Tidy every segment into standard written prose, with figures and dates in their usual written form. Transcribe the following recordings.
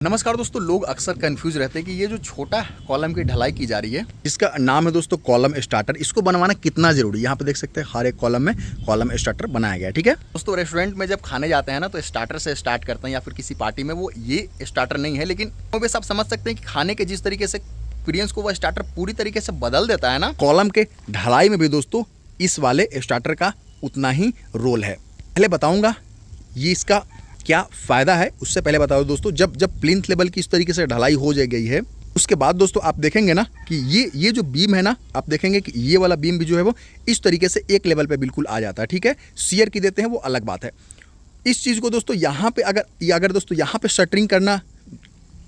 नमस्कार दोस्तों, लोग अक्सर कंफ्यूज रहते हैं कि ये जो छोटा कॉलम की ढलाई की जा रही है, इसका नाम है दोस्तों कॉलम स्टार्टर। इसको बनवाना कितना जरूरी है। यहाँ पे देख सकते हैं हर एक कॉलम में कॉलम स्टार्टर बनाया गया है। ठीक है दोस्तों, रेस्टोरेंट में जब खाने जाते हैं ना तो स्टार्टर से स्टार्ट करते हैं, या फिर किसी पार्टी में वो ये स्टार्टर नहीं है, लेकिन बस आप समझ सकते हैं कि खाने के जिस तरीके से एक्सपीरियंस को वो स्टार्टर पूरी तरीके से बदल देता है ना, कॉलम के ढलाई में भी दोस्तों इस वाले स्टार्टर का उतना ही रोल है। पहले बताऊंगा ये इसका क्या फ़ायदा है, उससे पहले बताओ दोस्तों, जब प्लिंथ लेवल की इस तरीके से ढलाई हो गई है, उसके बाद दोस्तों आप देखेंगे ना कि ये जो बीम है ना, आप देखेंगे कि ये वाला बीम भी जो है वो इस तरीके से एक लेवल पे बिल्कुल आ जाता है। ठीक है, शियर की देते हैं वो अलग बात है। इस चीज़ को दोस्तों यहाँ पे अगर दोस्तों यहाँ पे शटरिंग करना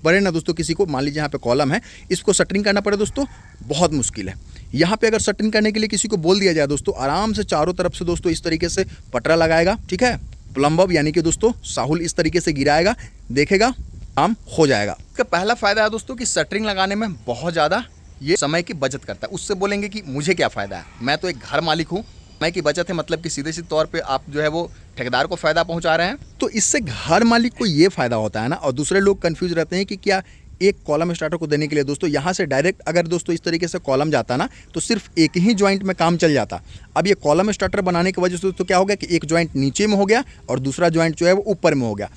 पड़े ना दोस्तों, किसी को मान लीजिए यहाँ पे कॉलम है, इसको शटरिंग करना पड़े दोस्तों, बहुत मुश्किल है। यहाँ पे अगर शटरिंग करने के लिए किसी को बोल दिया जाए दोस्तों, आराम से चारों तरफ से दोस्तों इस तरीके से पटरा लगाएगा। ठीक है, प्लम्बर यानी कि दोस्तों साहुल इस तरीके से गिराएगा, देखेगा काम हो जाएगा। इसका पहला फायदा है दोस्तों कि शटरिंग लगाने में बहुत ज़्यादा ये समय की बचत करता है। उससे बोलेंगे कि मुझे क्या फ़ायदा है, मैं तो एक घर मालिक हूँ, समय की बचत है, मतलब कि सीधे तौर पे आप जो है वो ठेकेदार को फ़ायदा पहुँचा रहे हैं। तो इससे घर मालिक को ये फ़ायदा होता है ना। और दूसरे लोग कन्फ्यूज रहते हैं कि क्या एक कॉलम स्टार्टर को देने के लिए दोस्तों यहाँ से डायरेक्ट अगर दोस्तों इस तरीके से कॉलम जाता ना तो सिर्फ एक ही जॉइंट में काम चल जाता। अब ये कॉलम स्टार्टर बनाने की वजह से दोस्तों क्या हो गया कि एक जॉइंट नीचे में हो गया और दूसरा जॉइंट जो है वो ऊपर में हो गया।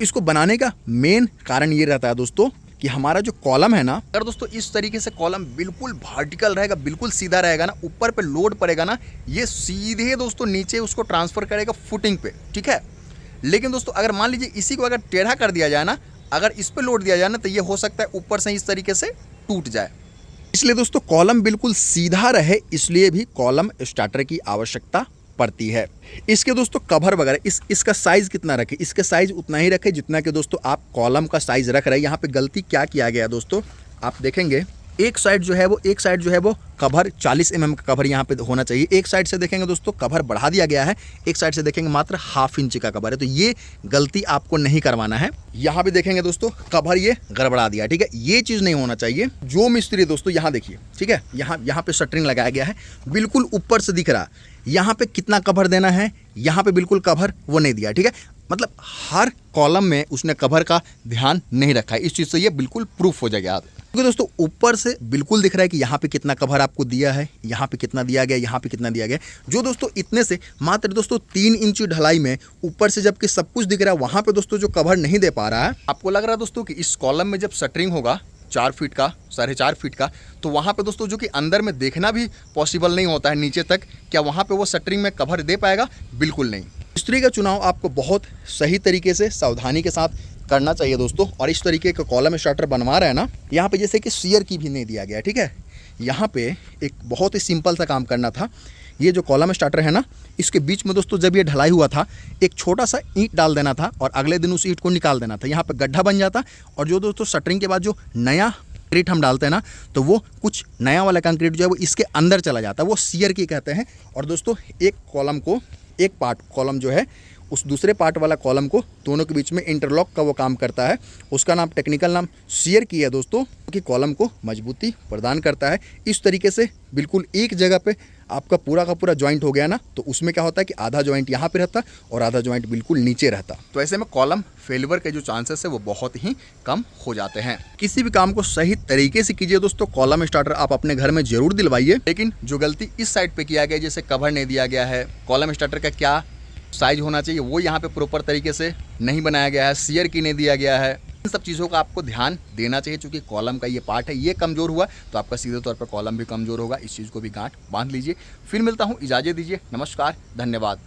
इसको बनाने का मेन कारण ये रहता है दोस्तों कि हमारा जो कॉलम है ना, अगर दोस्तों इस तरीके से कॉलम बिल्कुल वर्टिकल रहेगा, बिल्कुल सीधा रहेगा ना, ऊपर पे लोड पड़ेगा ना, ये सीधे दोस्तों नीचे उसको ट्रांसफर करेगा फुटिंग पे। ठीक है, लेकिन दोस्तों अगर मान लीजिए इसी को अगर टेढ़ा कर दिया जाए ना, अगर इस पे लोड दिया जाए ना, तो ये हो सकता है ऊपर से इस तरीके से टूट जाए। इसलिए दोस्तों कॉलम बिल्कुल सीधा रहे, इसलिए भी कॉलम स्टार्टर की आवश्यकता पड़ती है। इसके दोस्तों कवर वगैरह इसका साइज कितना रखें, इसके साइज उतना ही रखें जितना कि दोस्तों आप कॉलम का साइज रख रहे हैं। यहाँ पे गलती क्या किया गया दोस्तों, आप देखेंगे एक साइड जो है वो कवर 40 mm का कवर यहाँ पे होना चाहिए। एक साइड से देखेंगे दोस्तों कवर बढ़ा दिया गया है, एक साइड से देखेंगे मात्र ½ इंच का कवर है। तो ये गलती आपको नहीं करवाना है। यहाँ भी देखेंगे दोस्तों कवर ये गड़बड़ा दिया। ठीक है, ये चीज़ नहीं होना चाहिए। जो मिस्त्री दोस्तों यहाँ देखिए, ठीक है, यहाँ पे शटरिंग लगाया गया है, बिल्कुल ऊपर से दिख रहा, यहाँ पे कितना कवर देना है, यहाँ पे बिल्कुल कवर वो नहीं दिया। ठीक है, मतलब हर कॉलम में उसने कवर का ध्यान नहीं रखा है। इस चीज़ से ये बिल्कुल प्रूफ हो जाएगा। क्योंकि दोस्तों ऊपर से बिल्कुल दिख रहा है कि यहाँ पे कितना कवर आपको दिया है, यहाँ पे कितना दिया गया, यहाँ पे कितना दिया गया, जो दोस्तों इतने से मात्र दोस्तों 3 इंच ढलाई में ऊपर से जबकि सब कुछ दिख रहा है, वहाँ पे दोस्तों जो कवर नहीं दे पा रहा है। आपको लग रहा है दोस्तों कि इस कॉलम में जब शटरिंग होगा 4 फीट का, 4.5 फीट का, तो वहाँ पे दोस्तों जो कि अंदर में देखना भी पॉसिबल नहीं होता है नीचे तक, क्या वहाँ पे वो शटरिंग में कवर दे पाएगा? बिल्कुल नहीं। मिस्त्री का चुनाव आपको बहुत सही तरीके से सावधानी के साथ करना चाहिए दोस्तों। और इस तरीके का कॉलम स्टार्टर बनवा रहे हैं ना, यहाँ पे जैसे कि शियर की भी नहीं दिया गया। ठीक है, यहाँ पे एक बहुत ही सिंपल सा काम करना था। ये जो कॉलम स्टार्टर है ना, इसके बीच में दोस्तों जब ये ढलाई हुआ था, एक छोटा सा ईंट डाल देना था और अगले दिन उस ईंट को निकाल देना था। यहाँ पे गड्ढा बन जाता और जो दोस्तों शटरिंग के बाद जो नया कंक्रीट हम डालते हैं ना, तो वो कुछ नया वाला कंक्रीट जो है वो इसके अंदर चला जाता है, वो शियर की कहते हैं। और दोस्तों एक कॉलम को, एक पार्ट कॉलम जो है उस दूसरे पार्ट वाला कॉलम को दोनों के बीच में इंटरलॉक का वो काम करता है। उसका नाम, टेक्निकल नाम शियर की है दोस्तों, कि कॉलम को मजबूती प्रदान करता है। इस तरीके से बिल्कुल एक जगह पे आपका पूरा का पूरा जॉइंट हो गया ना, तो उसमें क्या होता है कि आधा जॉइंट यहाँ पे रहता और आधा जॉइंट बिल्कुल नीचे रहता। तो ऐसे में कॉलम फेलियर के जो चांसेस है वो बहुत ही कम हो जाते हैं। किसी भी काम को सही तरीके से कीजिए दोस्तों, कॉलम स्टार्टर आप अपने घर में जरूर दिलवाइए। लेकिन जो गलती इस साइड पे किया गया, जैसे कवर नहीं दिया गया है, कॉलम स्टार्टर का क्या साइज होना चाहिए वो यहाँ पे प्रॉपर तरीके से नहीं बनाया गया है, शियर की नहीं दिया गया है, इन सब चीज़ों का आपको ध्यान देना चाहिए। क्योंकि कॉलम का ये पार्ट है, ये कमज़ोर हुआ तो आपका सीधे तौर पर कॉलम भी कमज़ोर होगा। इस चीज़ को भी गांठ बांध लीजिए। फिर मिलता हूँ, इजाज़त दीजिए, नमस्कार, धन्यवाद।